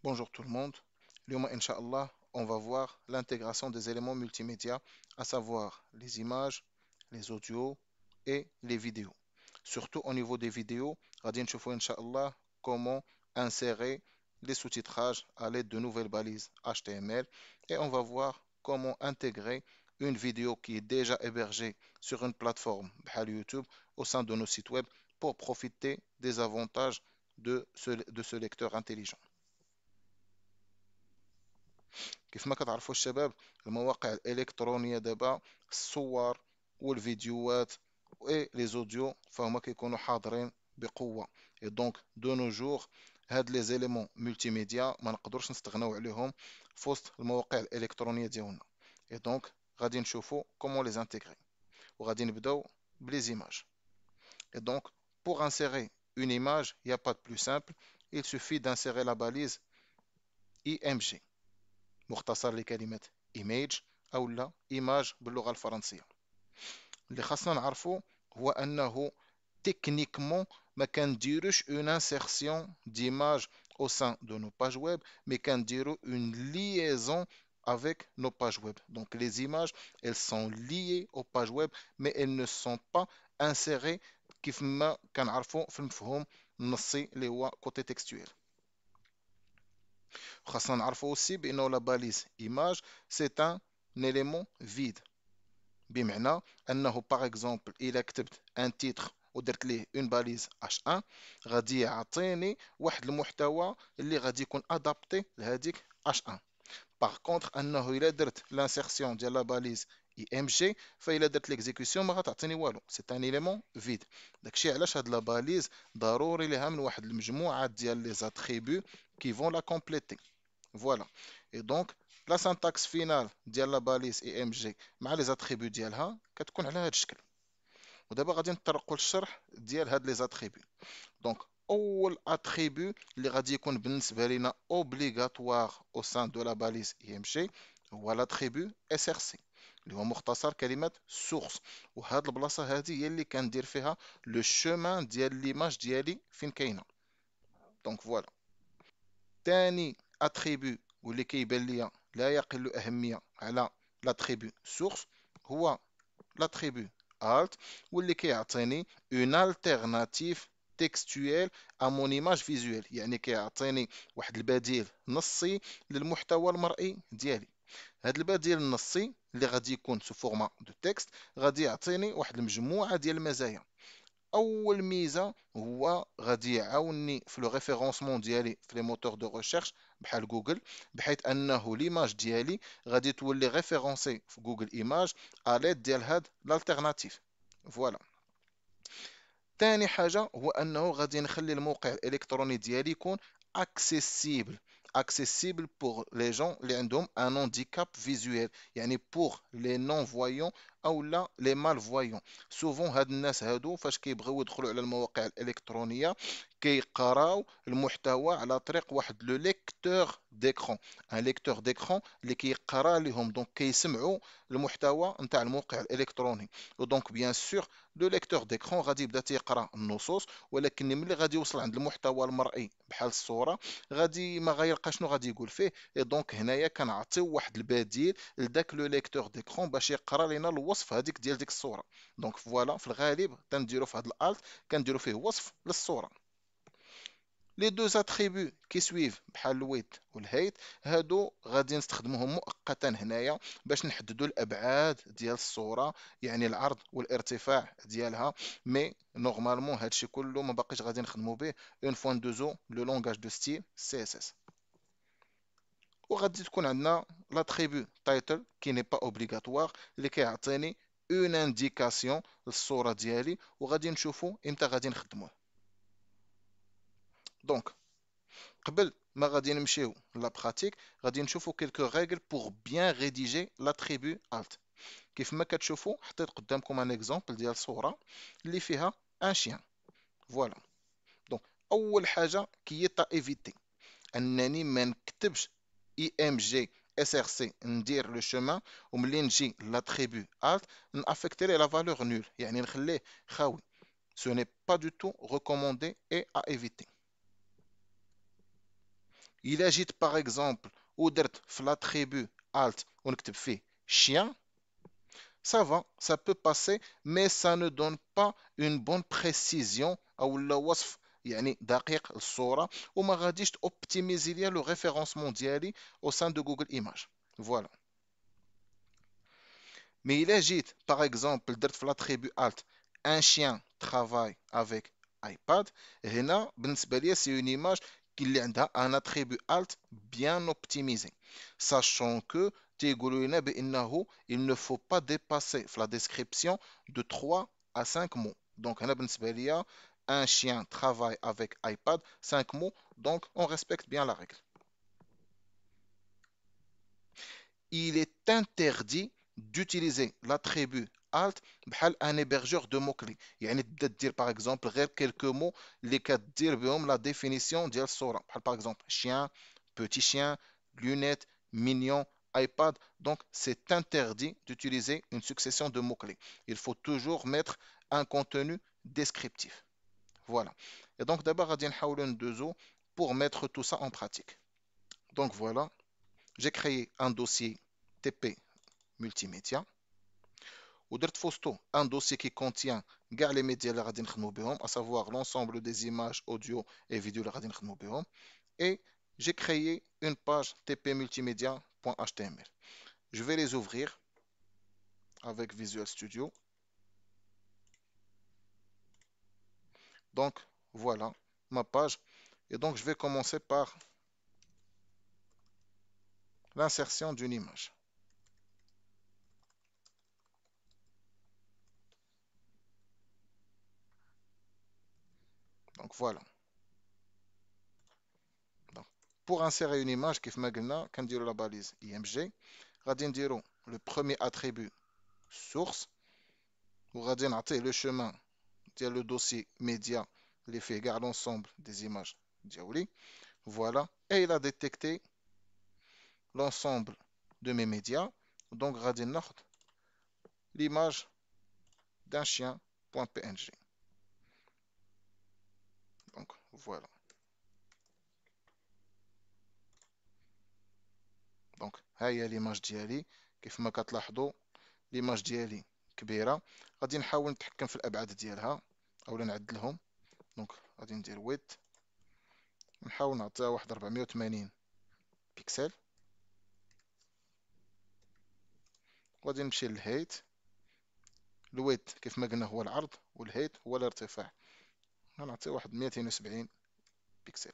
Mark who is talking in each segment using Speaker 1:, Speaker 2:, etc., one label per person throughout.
Speaker 1: Bonjour tout le monde. اليوم Inch'Allah, on va voir l'intégration des éléments multimédia, à savoir les images, les audios et les vidéos. Surtout au niveau des vidéos, غادي نشوفوا Inch'Allah comment insérer les sous-titrages à l'aide de nouvelles balises HTML et on va voir comment intégrer une vidéo qui est déjà hébergée sur une plateforme بحال YouTube au sein de nos sites web pour profiter des avantages de ce lecteur intelligent. كيف ما كتعرفوا الشباب، المواقع الإلكترونية دابا الصور والفيديوهات و لي زوديو فهما كيكونوا حاضرين بقوة. اي دونك دو نو جور هاد لي زيليمون ملتي ميديا ما نقدروش نستغناو عليهم في وسط المواقع الإلكترونية ديالنا. اي دونك غادي نشوفوا كومون لي انتيغري وغادي نبداو بلي زيماج. Et donc, pour insérer une image, il n'y a pas de plus simple. Il suffit d'insérer la balise IMG. مختصر لكلمة image أو لا image باللغة الفرنسية. اللي خاصنا نعرفو هو أنه تكنيكمون ما كنديروش une insertion d'image au sein de nos pages web, mais كنديرو une liaison avec nos pages web. Donc les images, elles sont liées aux pages web, mais elles ne sont pas insérées كيف ما كنعرفو في المفهوم النصي اللي هو côté textuel. خاصنا نعرفوا aussi بأنه la balise image c'est un élément vide بمعنى أنه par exemple إلا كتبت un titre ودرت ليه une balise H1 غادي يعطيني واحد المحتوى اللي غادي يكون adapté لهذيك H1. Par contre أنه إلا درت l'insertion ديال la balise IMG فإلا درت l'exécution ما غتعطيني والو c'est un élément vide. داكشي علاش هاد لا باليز ضروري ليها من واحد المجموعة ديال لي زاتريبيو qui vont la compléter. Voilà. Et donc, la syntaxe finale ديال la balise IMG مع les attributs ديالها كتكون على هذا الشكل. ودابا غادي نطرقوا للشرح ديال هاد لي زاتريبيو. دونك اول اتريبيو اللي غادي يكون بالنسبه لنا اوبليغاتوار او سان دو لا باليز IMG هو لاتريبيو SRC اللي هو مختصر كلمه سورس. وهاد البلاصه هذه هي اللي كندير فيها لو شومان ديال ليماج ديالي فين كاينه. دونك فوالا. ثاني اتريبيو واللي كيبان ليا لا يقل أهمية على لاتريبيو سورس هو لاتريبيو alt واللي كيعطيني اون التيرناتيف تكستويل ا مون ايماج فيزويل، يعني كيعطيني واحد البديل نصي للمحتوى المرئي ديالي. هذا البديل النصي اللي غادي يكون سو فورما دو تكست غادي يعطيني واحد المجموعة ديال المزايا. اول ميزه هو غادي يعاونني في لو ريفيرونسمون ديالي في لي موتور دو ريشيرش بحال جوجل، بحيث انه ليماج ديالي غادي تولي ريفيرونسي في جوجل ايماج اليد ديال هاد الالتيرناتيف. فوالا. تاني حاجه هو انه غادي نخلي الموقع الالكتروني ديالي يكون accessible accessible pour les gens اللي عندهم un handicap visuel، يعني pour les non voyants او لا les malvoyants. سوفون هاد الناس هادو فاش كيبغيو يدخلوا على المواقع الالكترونيه كيقراو المحتوى على طريق واحد لو ليكتور ديكرون، ان ليكتور ديكرون اللي كيقرا لهم، دونك كيسمعوا المحتوى نتاع الموقع الالكتروني. ودونك بيان سور لو ليكتور ديكرون غادي يبدا تيقرا النصوص، ولكن ملي غادي يوصل عند المحتوى المرئي بحال الصوره غادي ما غيلقى شنو غادي يقول فيه. اي دونك هنايا كنعطيو واحد البديل لذاك لو ليكتور ديكرون باش يقرا لنا الوصف هذيك ديال ديك الصوره. دونك فوالا، في الغالب تنديرو في هذا الالت كنديرو فيه وصف للصوره. لي دو اتريبيو كي سويف بحال الويت والهيت هادو غادي نستخدموهم مؤقتا هنايا باش نحددوا الابعاد ديال الصوره، يعني العرض والارتفاع ديالها. مي نورمالمون هادشي كله ما باقيش غادي نخدموا به اون فوا ندوزو لو لونغاج دو ستيل CSS. وغادي تكون عندنا لاتريبيو تايتل كي ني با اوبليغاتوار اللي كيعطيني اون انديكاسيون للصوره ديالي، وغادي نشوفوا امتى غادي نخدموه. دونك قبل ما غادي نمشيو لا براتيك غادي نشوفوا كيلكو ريغل بور بيان ريديجي لاتريبيو الت. كيف ما كتشوفوا حطيت قدامكم ان اكزومبل ديال صوره اللي فيها ان شيان. فوالا. دونك اول حاجه كي تا ايفيتي انني ما نكتبش اي ام جي اس ار سي ندير لو شومان وملي نجي لاتريبيو الت نافيكتي لا فالور نول، يعني نخليه خاوي. سو ني با دو تو ريكوموندي اي ا ايفيتي. il agite par exemple ودرت في l'attribut alt ونكتب فيه chien, ça va, ça peut passer, mais ça ne donne pas une bonne précision ou le وصف يعني دقيق الصورة وما غاديش optimiser ليا le référencement ديالي au sein de Google Images. Voilà. Mais il agite, par exemple, درت في l'attribut alt un chien travaille avec iPad. هنا بالنسبة لي c'est une image qui a un attribut alt bien optimisé. Sachant que تيقولوا لنا بأنه il ne faut pas dépasser في la description de 3 à 5 mots. Donc هنا بالنسبة لي un chien travaille avec iPad 5 mots. Donc on respecte bien la règle. Il est interdit d'utiliser l'attribut alt بحال un hébergeur de mots-clés. يعني تبدا دير par exemple غير quelques mots اللي كدير بهم la définition ديال الصورة. بحال par exemple chien, petit chien, lunettes, mignon, iPad. Donc c'est interdit d'utiliser une succession de mots-clés. Il faut toujours mettre un contenu descriptif. Voilà. Et donc d'abord غادي نحاولوا ندوزو pour mettre tout ça en pratique. Donc voilà, j'ai créé un dossier TP multimédia ودرت فوسطو un dossier qui contient كاع les médias اللي غادي نخدمو بهم, à savoir l'ensemble des images, audio et vidéo اللي غادي نخدمو بهم. Et j'ai créé une page TP multimédia.html. Je vais les ouvrir avec Visual Studio. Donc voilà ma page. Et donc je vais commencer par l'insertion d'une image. Donc voilà. Donc, pour insérer une image, كيف ما قلنا كنديروا la balise IMG. غادي نديروا le premier attribut source وغادي نعطيه le chemin ديال le dossier média اللي فيه كاع l'ensemble des images ديالي. Voilà. Et il a détecté l'ensemble de mes médias. Donc غادي ناخذ l'image d'un chien.png. Donc voilà. Donc ها هي l'image ديالي. كيف ما كتلاحظوا l'image ديالي كبيرة. غادي نحاول نتحكم في الأبعاد ديالها أولا نعدلهم. دونك غادي ندير ويت نحاول نعطيها واحد 480 بيكسل. غادي نمشي للهيت. الويت كيف ما قلنا هو العرض والهيت هو الارتفاع. غنعطيه واحد 270 بيكسل.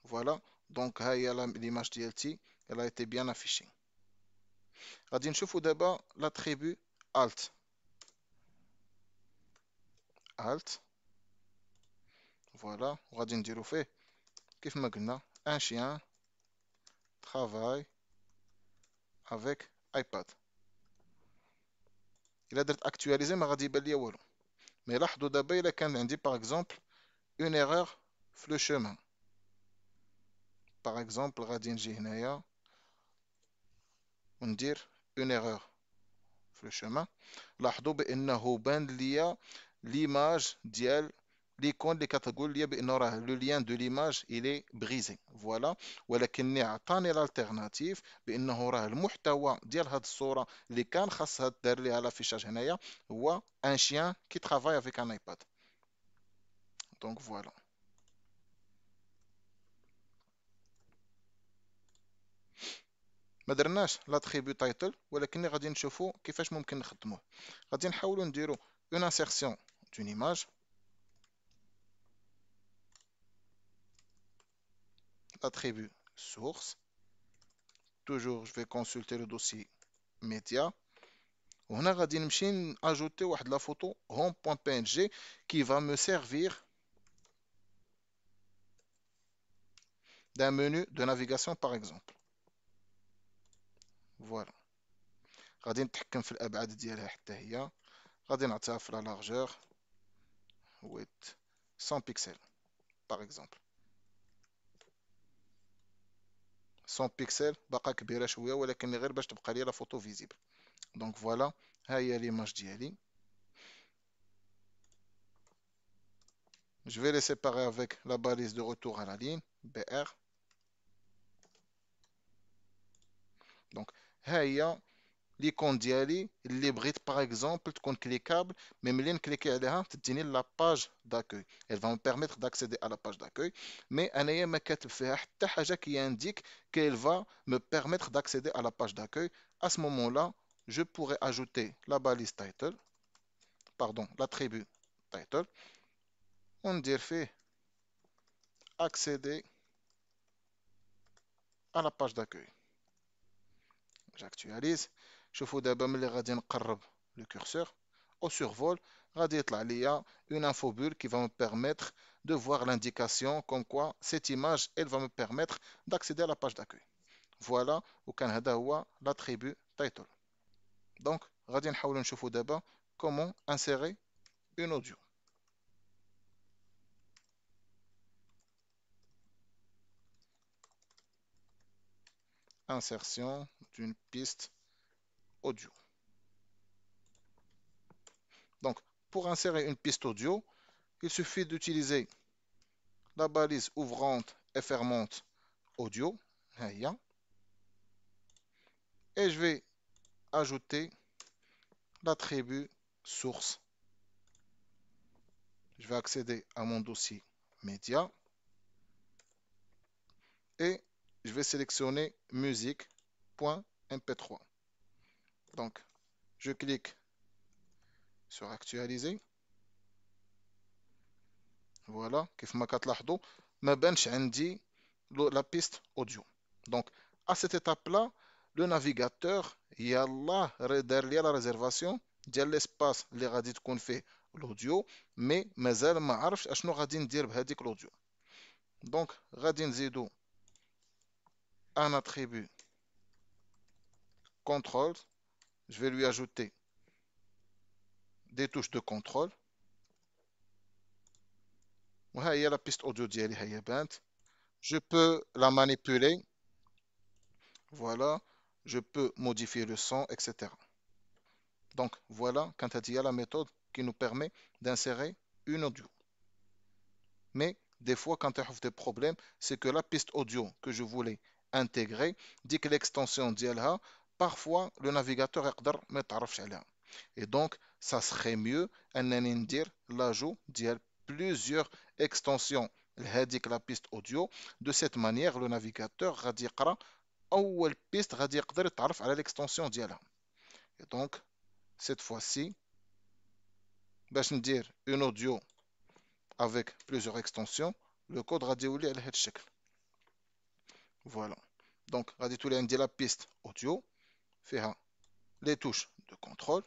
Speaker 1: فوالا. دونك ها هي ليماج ديالتي elle a été bien affichée. غادي نشوفوا دابا l'attribut alt. alt. فوالا. وغادي نديرو فيه كيف ما قلنا un chien travaille avec iPad. الا درت actualiser ما غادي يبان ليا والو. مي لاحظوا دابا الا كان عندي par exemple une erreur في le chemin. par exemple غادي نجي هنايا وندير une erreur في le chemin. لاحظوا بانه بان ليا l'image ديال ليكون اللي كتقول لي بانه راه لو ليان دو ليماج الي بريزي. فوالا. ولكني عطاني الالتيرناتيف بانه راه المحتوى ديال هاد الصوره اللي كان خاصها دار ليها لافيشاج هنايا هو ان شيان كي ترافاي افيك ان ايباد. دونك فوالا. ما درناش لاتريبيو تايتل ولكن غادي نشوفوا كيفاش ممكن نخدموه. غادي نحاولوا نديروا اون انسيرسيون دون ايماج. l'attribut source. Toujours, je vais consulter le dossier média. وهنا غادي نمشي ajouter واحد la photo home.png qui va me servir d'un menu de navigation par exemple. Voilà. غادي نتحكم في الابعاد ديالها حتى هي. غادي نعطيها في la largeur width 100 pixels par exemple. 100 pixels باقا كبيره شويه ولكن غير باش تبقى لي لا فوتو فيزيبل. دونك فوالا. ها هي ليماج ديالي. Je vais les séparer avec la balise de retour à la ligne, BR. Donc, هي ليكون ديالي اللي بغيت باغ اكزومبل تكون كليكابل مي ملي نكليكي عليها تديني لا باج داكوي elle va me permettre d'accéder à la page d'accueil mais انايا ما كاتب فيها حتى حاجه qui indique qu'elle va me permettre d'accéder à la page d'accueil. À ce moment-là je pourrais ajouter la balise title, pardon, l'attribut title, وندير فيه accéder à la page d'accueil. J'actualise. شوفوا دابا ملي غادي نقرب le curseur au survol غادي يطلع ليا une infobulle qui va me permettre de voir l'indication comme quoi cette image elle va me permettre d'accéder à la page d'accueil. Voilà وكان هذا هو l'attribut title. Donc غادي نحاولوا نشوفوا دابا comment insérer une audio. Insertion d'une piste audio. Donc pour insérer une piste audio il suffit d'utiliser la balise ouvrante et fermante audio. Et je vais ajouter l'attribut source. Je vais accéder à mon dossier média et je vais sélectionner musique.mp3. Donc, je clique sur actualiser. Voilà, كيف ما كتلاحظوا ما بانش عندي la piste audio. Donc, à cette étape-là, le navigateur يلاه دار لي la réservation ديال l'espace اللي غادي تكون فيه l'audiomais مازال ما عرفش اشنو غادي ندير بهذيك l'audioDonc, غادي نزيدو un attribut contrôle. Je vais lui ajouter des touches de contrôle. وها هي la piste audio ديالي هي بانت. Je peux la manipuler. Voilà. Je peux modifier le son, etc. Donc, voilà quand il y a la méthode qui nous permet d'insérer une audio. Mais des fois, quand il y a des problèmes, c'est que la piste audio que je voulais intégrer dit que l'extension ديالها parfois le navigateur يقدر ما يتعرفش عليها. Et donc, ça serait mieux أنني ندير l'ajout ديال plusieurs extensions لهذيك la piste audio. De cette manière, le navigateur غادي يقرا أول piste غادي يقدر يتعرف على l'extension ديالها. Et donc, cette fois-ci, باش ندير une audio avec plusieurs extensions, le code غادي يولي على هذا الشكل. Voilà. Donc, غادي تولي عندي la piste audio فيها les touches de contrôle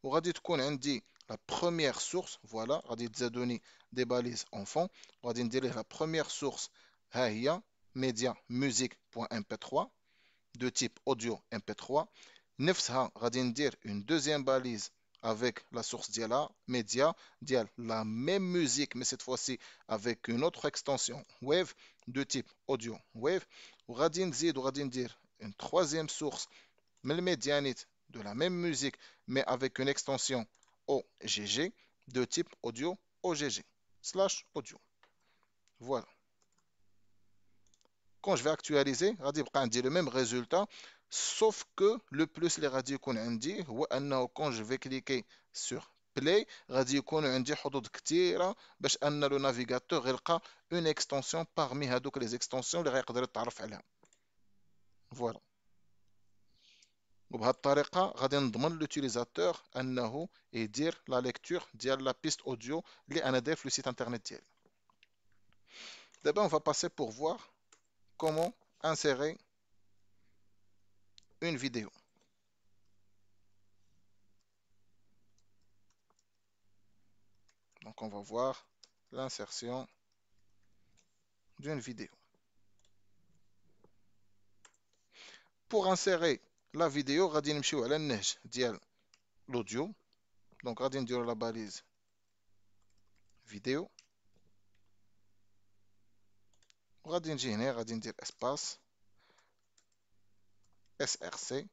Speaker 1: وغادي تكون عندي la première source. Voilà, غادي تزادوني des balises en fond. غادي ندير ليه la première source ها هي media music.mp3 de type audio mp3. نفسها غادي ندير une deuxième balise avec la source ديالها média ديال la même musique mais cette fois-ci avec une autre extension wave de type audio wave وغادي نزيد وغادي ندير une troisième source من الميديانيت de la même musique mais avec une extension OGG de type audio OGG slash audio. Voilà. Quand je vais actualiser غادي يبقى عندي le même résultat sauf que le plus اللي غادي يكون عندي هو انه quand je vais cliquer sur play غادي يكون عندي حظوظ كثيره باش ان لو نافيغاتور يلقى une extension parmi هذوك les extensions اللي غيقدر يتعرف عليها. Voilà. وبهذه الطريقه غادي نضمن لوتيليزاتور انه يدير لا ليكتور ديال لا بيست اوديو اللي انا داير في لو سيت انترنت ديالي. D'abord, on va passer pour voir comment insérer une vidéo. Donc, on va voir l'insertion d'une vidéo. Pour insérer la vidéo, غادي نمشيو على النهج ديال l'audio. Donc, غادي نديرو la balise vidéo. وغادي نجي هنا غادي ندير espace src.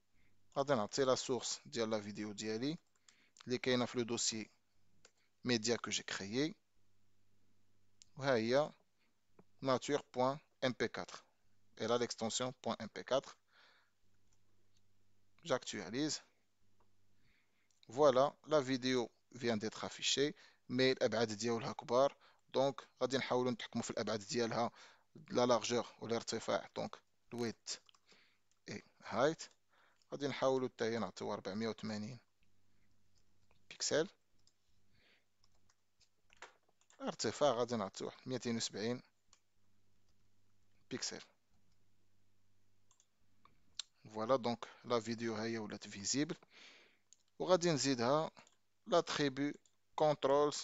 Speaker 1: غادي نعطي la source ديال la vidéo ديالي اللي كاينه في le dossier média que j'ai créé. وها هي nature.mp4. Elle a l'extension .mp4. J'actualise. Voilà, la vidéo vient d'être affichée, mais الابعاد ديالها كبار. دونك غادي نحاولوا نتحكموا في الابعاد ديالها، لا لارجور والارتفاع. دونك الويت اي هايت غادي نحاولوا حتى هي نعطيو 480 بيكسل. ارتفاع غادي نعطيو 270 بيكسل. فوالا دونك لا فيديو هي ولات فيزيبل. وغادي نزيدها l'attribut controls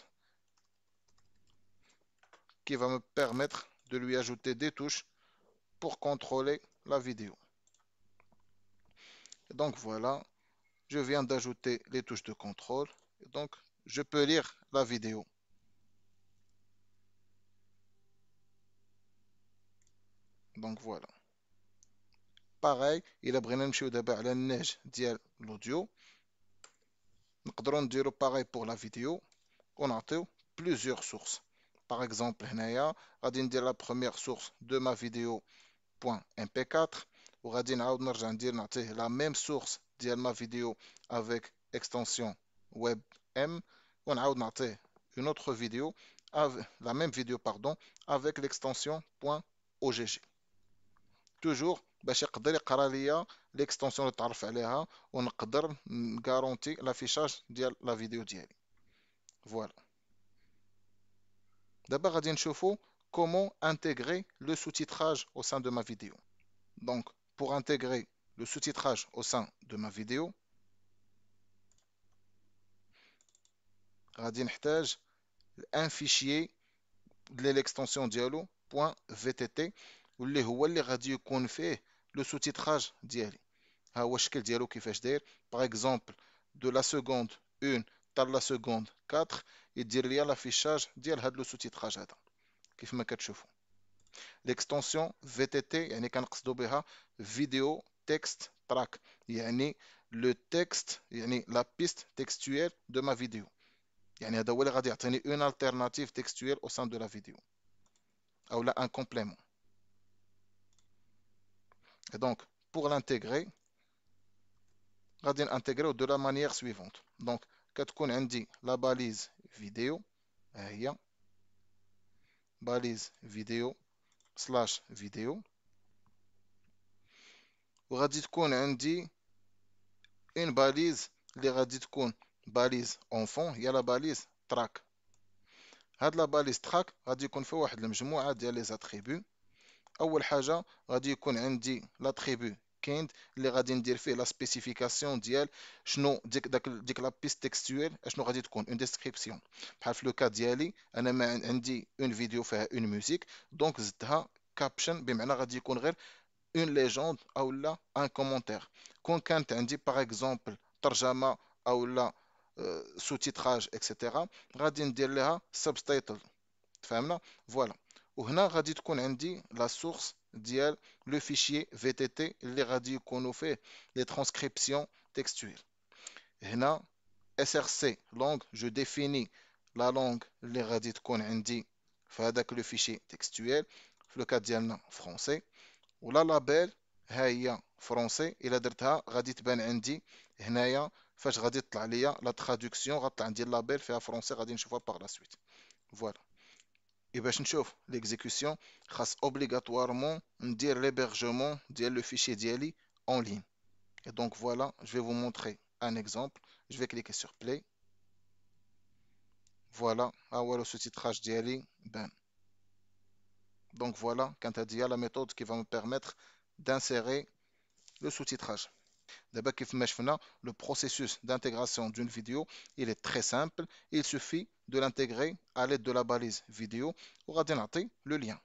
Speaker 1: qui va me permettre de lui ajouter des touches pour contrôler la vidéo. Et donc voilà, je viens d'ajouter les touches de contrôle. Et donc je peux lire la vidéo. Donc voilà. Pareil, il a بغينا نمشيو دابا على النهج ديال l'audio. نقدروا نديرو pareil pour la vidéo ونعطيو plusieurs sources. Par exemple, هنايا غادي ندير la première source de ma vidéo .mp4 وغادي نعاود نرجع نعطيه la même source ديال ma vidéo avec extension WebM ونعاود نعطيه une autre vidéo avec la même vidéo pardon avec l'extension .ogg toujours باش يقدر يقرا ليا l'extension اللي تعرف عليها ونقدر نغارونتي l'affichage ديال la vidéo ديالي. Voilà. D'abord غادي نشوفوا comment intégrer le sous-titrage au sein de ma vidéo. Donc, pour intégrer le sous-titrage au sein de ma vidéo, غادي نحتاج un fichier l'extension ديالو .vtt واللي هو اللي غادي يكون فيه le sous-titrage ديالي. ها هو الشكل ديالو كيفاش داير. Par exemple, de la seconde 1 حتى la seconde 4 يدير ليا l'affichage ديال هاد لو sous-titrage هذا كيف ما كتشوفوا. L'extension VTT يعني كنقصدوا بها فيديو تكست تراك، يعني لو تكست يعني لا بيست تكستويل دو ما فيديو، يعني هذا هو اللي غادي يعطيني اون التيرناتيف تكستويل او سان دو لا فيديو او لا ان كومبليمون. Et donc pour l'intégrer غادي نانتيغريو دو لا مانيير سويفونت. دونك كتكون عندي لا باليز فيديو، ها هي باليز فيديو سلاش فيديو، وغادي تكون عندي اون باليز اللي غادي تكون باليز اونفون هي لا باليز تراك. هاد لا باليز تراك غادي يكون فيها واحد المجموعه ديال لي زاتريبيو. اول حاجه غادي يكون عندي لاتريبيو كايند اللي غادي ندير فيه لا سبيسيفيكاسيون ديال شنو ديك لا بيست تكستويل اشنو غادي تكون اون ديسكريبسيون. بحال في لو كا ديالي انا ما عندي اون فيديو فيها اون ميوزيك دونك زدتها كابشن بمعنى غادي يكون غير اون ليجوند او لا ان كومونتير. كون كانت عندي باغ اكزومبل ترجمه او لا سو تيتراج اكسيتيرا غادي ندير لها سبتايتل. تفهمنا فوالا. وهنا غادي تكون عندي لا سورس ديال لو فيشيي في تي تي اللي غادي يكونوا فيه لي ترانسكريبسيون تكستويل. هنا اس ار سي لونغ جو ديفيني لا لونغ اللي غادي تكون عندي في هذاك لو فيشيي تكستويل، في لو كاد ديالنا فرونسي. ولا لابيل ها هي فرونسي، الا درتها غادي تبان عندي هنايا فاش غادي تطلع ليا لا تراديكسيون غطلع عندي لابيل فيها فرونسي غادي نشوفها باغ لا سويت. فوالا. Et باش نشوف l'exécution خاص obligatoirement ندير l'hébergement ديال le fichier ديالي en ligne. Et donc voilà, je vais vous montrer un exemple. Je vais cliquer sur play. Voilà, ها هو le sous-titrage ديالي بان. Donc voilà, quant à la méthode qui va me permettre d'insérer le sous-titrage. D'abord, le processus d'intégration d'une vidéo, il est très simple. Il suffit de l'intégrer à l'aide de la balise vidéo ou le lien.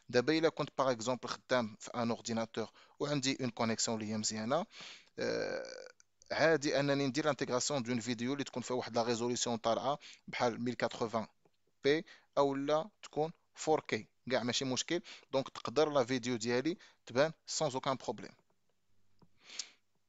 Speaker 1: D'abord, il compte par exemple un ordinateur ou une connexion اللي هي مزيانه عادي انني ندير l'intégration d'une vidéo اللي تكون فيها واحد لا ريزوليسيون طالعه بحال 1080 بي او لا تكون 4K كاع ماشي مشكل. دونك تقدر لا فيديو ديالي تبان sans aucun problème.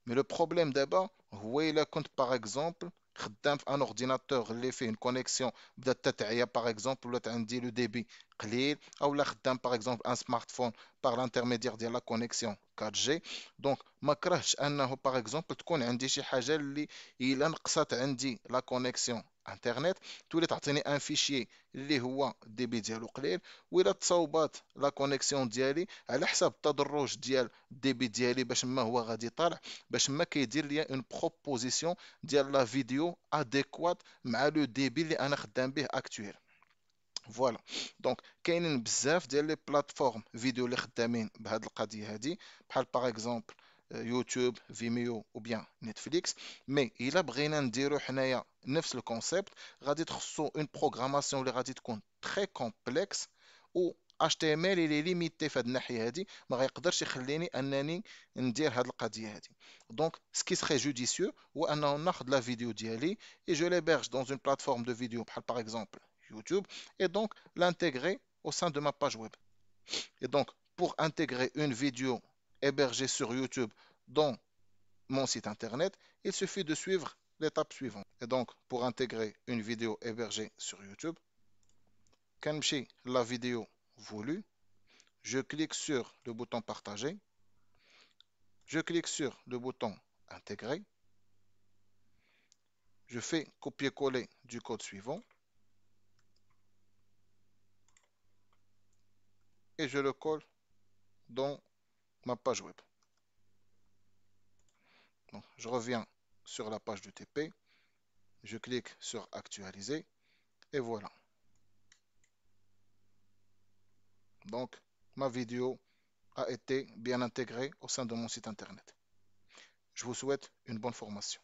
Speaker 1: Mais le problème d'abord هو إلا كنت par exemple خدام في ان اورديناتور اللي فيه une كونيكسيون بدات تتعيا باغ اكزومبل ولات عندي لو ديبي قليل، او لا خدام باغ اكزومبل ان سمارت فون باغ لانترميديير ديال لا كونيكسيون 4G. دونك ما كرهتش انه باغ اكزومبل تكون عندي شي حاجه اللي الا نقصت عندي لا كونيكسيون انترنت تولي تعطيني ان فيشي اللي هو الديبي ديالو قليل، وإلا تصاوبات لا كونيكسيون ديالي على حساب التدرج ديال الديبي ديالي باش ما هو غادي طالع، باش ما كيدير ليا اون بروبوزيسيون ديال لا فيديو اديكوات مع لو ديبي اللي انا خدام به اكتويل. فوالا. دونك كاينين بزاف ديال لي بلاتفورم فيديو اللي خدامين بهاد القضيه هادي، بحال باغ اكزومبل يوتيوب، فيميو او بيان نتفليكس. مي الا بغينا نديرو حنايا نفس الكونسيبت غادي تخصو اون بروغراماسيون اللي غادي تكون تري كومبلكس، و HTML اللي ليميتي في هاد الناحيه هادي ما غيقدرش يخليني انني ندير هاد القضيه هادي. دونك سكي سخي جوديسيو هو انه ناخذ لا فيديو ديالي et je l'héberge dans une plateforme de vidéo par exemple YouTube, et donc l'intégrer au sein de ma page web. Et donc, pour intégrer une vidéo hébergée sur YouTube dans mon site internet, il suffit de suivre l'étape suivante. Et donc, pour intégrer une vidéo hébergée sur YouTube, كنمشي la vidéo voulue, je clique sur le bouton partager, je clique sur le bouton intégrer, je fais copier-coller du code suivant et je le colle dans ma page web. Donc, je reviens sur la page du TP, je clique sur actualiser et voilà. Donc, ma vidéo a été bien intégrée au sein de mon site internet. Je vous souhaite une bonne formation.